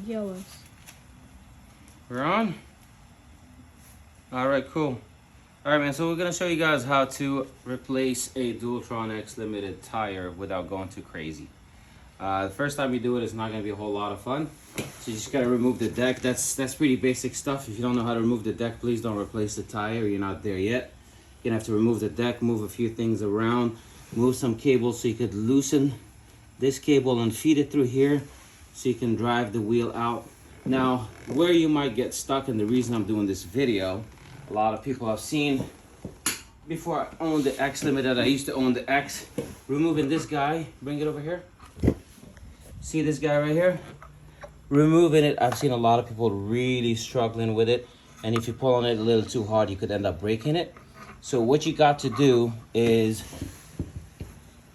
Yellows. We're on? Alright, cool. Alright, man, so we're going to show you guys how to replace a Dualtron X limited tire without going too crazy. The first time you do it, it's not going to be a whole lot of fun. So you just got to remove the deck. That's pretty basic stuff. If you don't know how to remove the deck, please don't replace the tire. You're not there yet. You're going to have to remove the deck, move a few things around, move some cables so you could loosen this cable and feed it through here so you can drive the wheel out. Now, where you might get stuck, and the reason I'm doing this video, a lot of people have seen, before I owned the X Limited, I used to own the X, removing this guy, bring it over here. See this guy right here? Removing it, I've seen a lot of people really struggling with it, and if you pull on it a little too hard, you could end up breaking it. So what you got to do is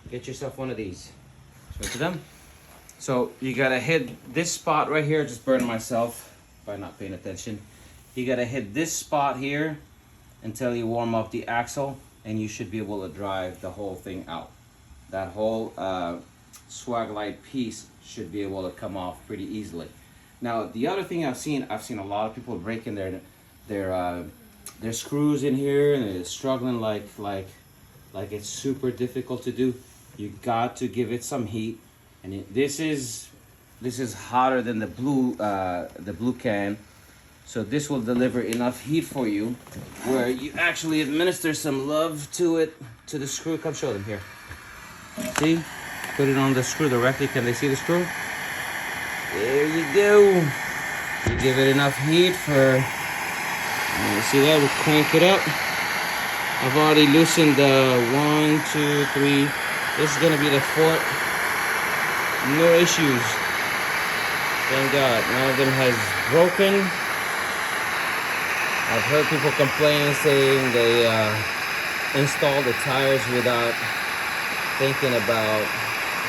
get yourself one of these. Show it to them. So you gotta hit this spot right here. Just burned myself by not paying attention. You gotta hit this spot here until you warm up the axle, and you should be able to drive the whole thing out. That whole swag light piece should be able to come off pretty easily. Now the other thing I've seen a lot of people breaking their screws in here, and they're struggling like it's super difficult to do. You got to give it some heat. And this is hotter than the blue can, so this will deliver enough heat for you where you actually administer some love to it, to the screw. Come show them here. See? Put it on the screw directly. Can they see the screw? There you go. You give it enough heat for, you see that? We'll crank it up. I've already loosened the 1, 2, 3. This is gonna be the 4th. No issues. Thank God. None of them has broken. I've heard people complaining, saying they install the tires without thinking about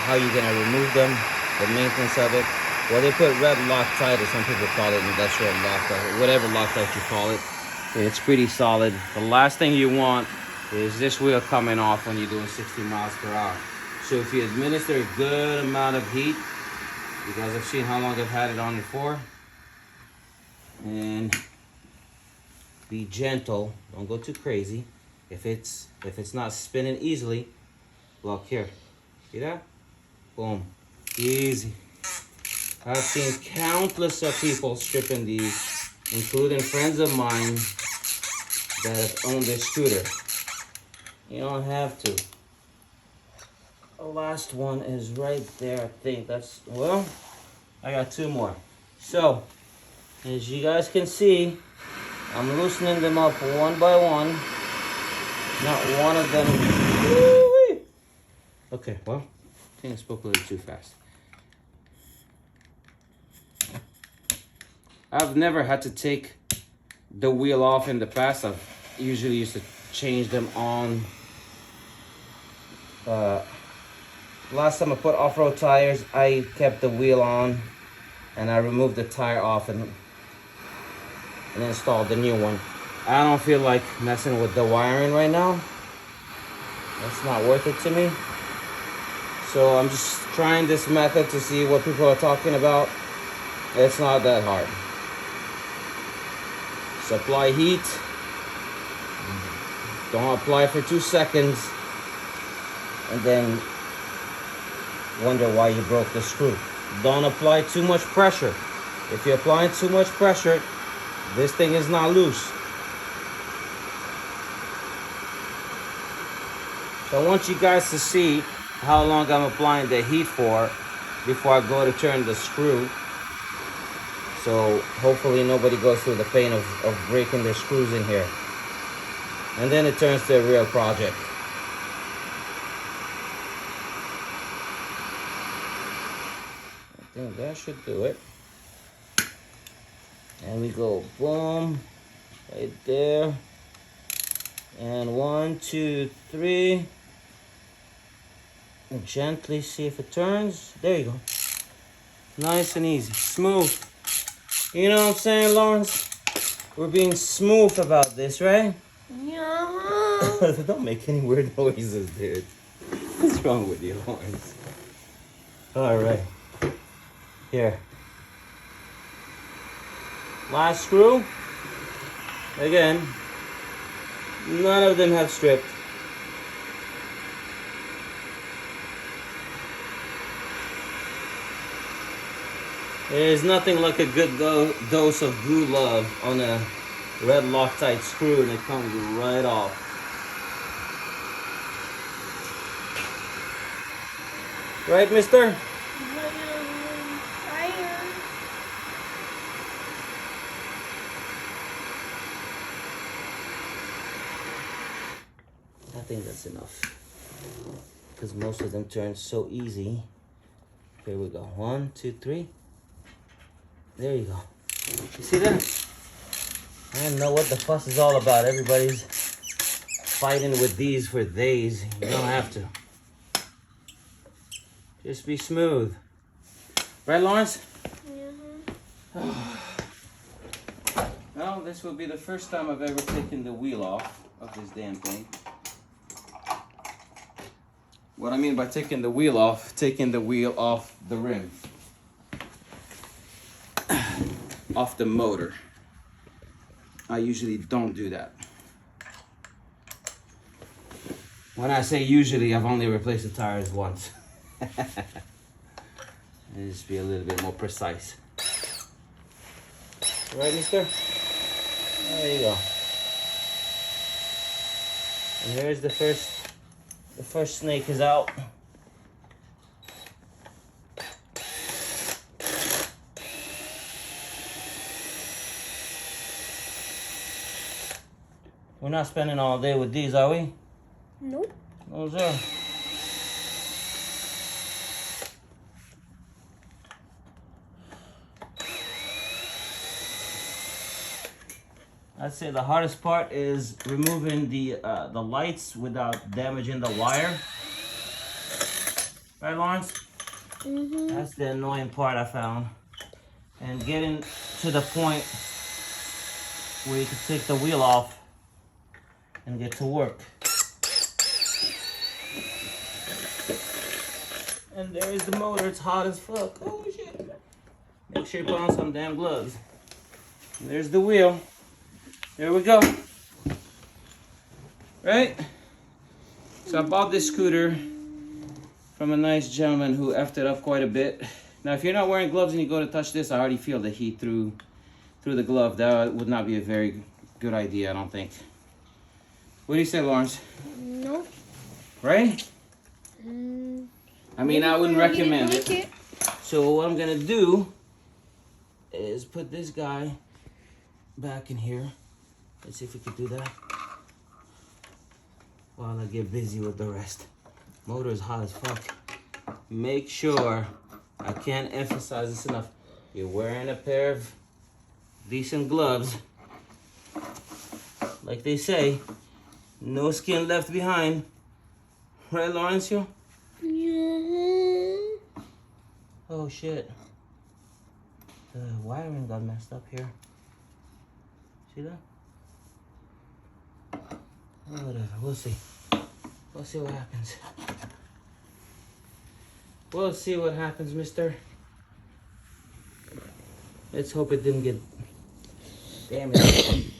how you're gonna remove them, the maintenance of it. Well, they put red Loctite, or some people call it industrial Loctite, whatever Loctite you call it. It's pretty solid. The last thing you want is this wheel coming off when you're doing 60 miles per hour. So if you administer a good amount of heat, you guys have seen how long I've had it on it for, and be gentle, don't go too crazy. If it's not spinning easily, look here, see that? Boom, easy. I've seen countless of people stripping these, including friends of mine that have owned this scooter. You don't have to. The last one is right there, I think. That's, well, I got 2 more. So, as you guys can see, I'm loosening them up one by one. Not one of them. Woo-wee. Okay, well, I think I spoke a little too fast. I've never had to take the wheel off in the past. I've usually used to change them on. Last time I put off-road tires, I kept the wheel on and I removed the tire off and installed the new one. I don't feel like messing with the wiring right now. That's not worth it to me. So I'm just trying this method to see what people are talking about. It's not that hard. Supply heat. Don't apply for 2 seconds and then wonder why you broke the screw. Don't apply too much pressure. If you're applying too much pressure, this thing is not loose. So I want you guys to see how long I'm applying the heat for before I go to turn the screw. So hopefully nobody goes through the pain of breaking their screws in here. And then it turns to a real project. I think that should do it. And we go boom, right there. And 1, 2, 3. And gently see if it turns. There you go. Nice and easy, smooth. You know what I'm saying, Lawrence? We're being smooth about this, right? Yeah. Don't make any weird noises, dude. What's wrong with you, Lawrence? All right. Here. Last screw. Again, none of them have stripped. There's nothing like a good dose of glue love on a red Loctite screw, and it comes right off. Right, mister? I think that's enough, because most of them turn so easy. Here we go. 1, 2, 3. There you go. You see that? I don't know what the fuss is all about. Everybody's fighting with these for days. You don't have to. Just be smooth. Right, Lawrence? Well, this will be the first time I've ever taken the wheel off of this damn thing. What I mean by taking the wheel off the rim. Off the motor. I usually don't do that. When I say usually, I've only replaced the tires once. Just be a little bit more precise. Right, mister? There you go. And here's the first snake is out. We're not spending all day with these, are we? Nope. No, sir. I'd say the hardest part is removing the lights without damaging the wire. Right, Lawrence? Mm-hmm. That's the annoying part I found. And getting to the point where you can take the wheel off and get to work. And there's the motor. It's hot as fuck. Oh shit. Make sure you put on some damn gloves. And there's the wheel. There we go. Right? So I bought this scooter from a nice gentleman who effed it up quite a bit. Now, if you're not wearing gloves and you go to touch this, I already feel the heat through the glove. That would not be a very good idea, I don't think. What do you say, Lawrence? Nope. Right? I mean, I wouldn't recommend it. So what I'm gonna do is put this guy back in here. Let's see if we can do that while I get busy with the rest. Motor is hot as fuck. Make sure, I can't emphasize this enough, you're wearing a pair of decent gloves. Like they say, no skin left behind. Right, Laurencio? Yeah. Oh shit. The wiring got messed up here. See that? Oh, whatever, we'll see. We'll see what happens. We'll see what happens, mister. Let's hope it didn't get damaged.